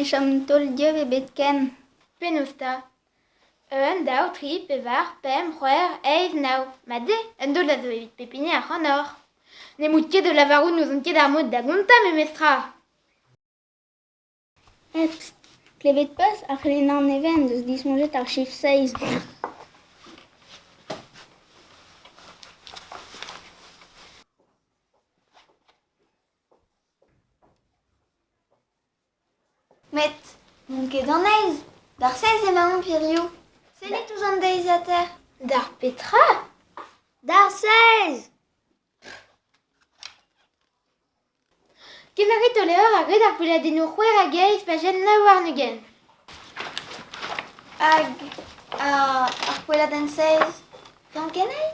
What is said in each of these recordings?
chom tol dieu ebet ken. Penosta. Un, dao, tri, pevar, pem, c'hwer, eiz, nao. Ma de, un dol a zo evit pepini ar c'hanor. Ne mout ket de lavarout nous on ket ar mod da gonta me mestra. Pst, klevet peus ar c'hlenan even deus dismonjet ar chif 6. Met, mon ket an eiz. D'ar 16 emañ pirio. Sellit ouz an deiz a ter. Dar petra? D'ar 16! Kemerit o levr a gred ar peladennoù c'hwer a geiz pa jen na war nugen. Ar pweladenn 16. Gant kenei?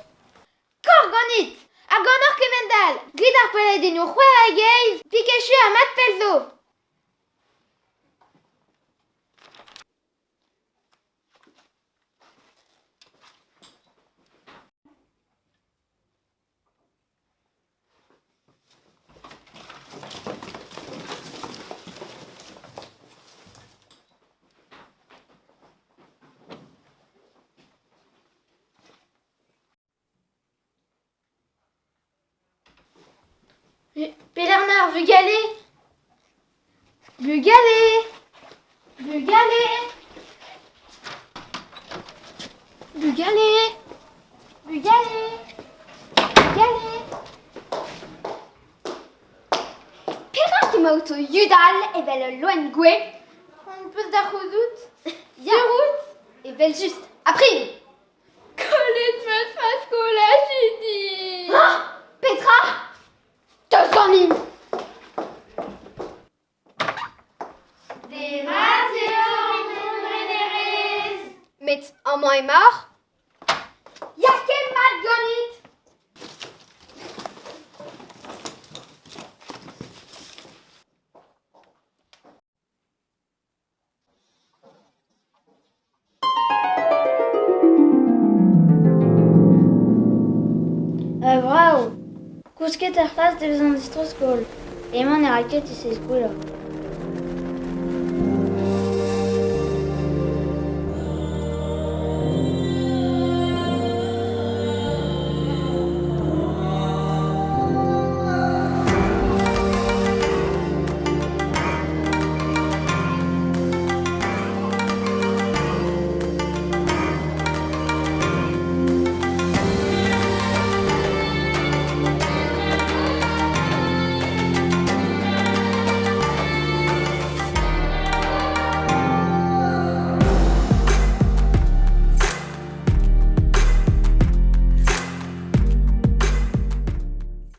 Kor ganit! A gant kemendal! Gred ar peladennoù c'hwer a geiz, pikechu a mat pel zo. Pelernar, vugale! Vugale! Vugale! Vugale! Vugale! Vugale! Perak emaout o yudal evel loen gwe. On peus da c'houzout? Yerout? Evel just aprin. Kollet meus ma skola jidi! Petra! Teus ganin! Des radios monerez! Met an moy mar? Ya ket mat ganit! Vrao. Kousket ar c'hlas deus an distro skol. Emañ ne raket e se skola.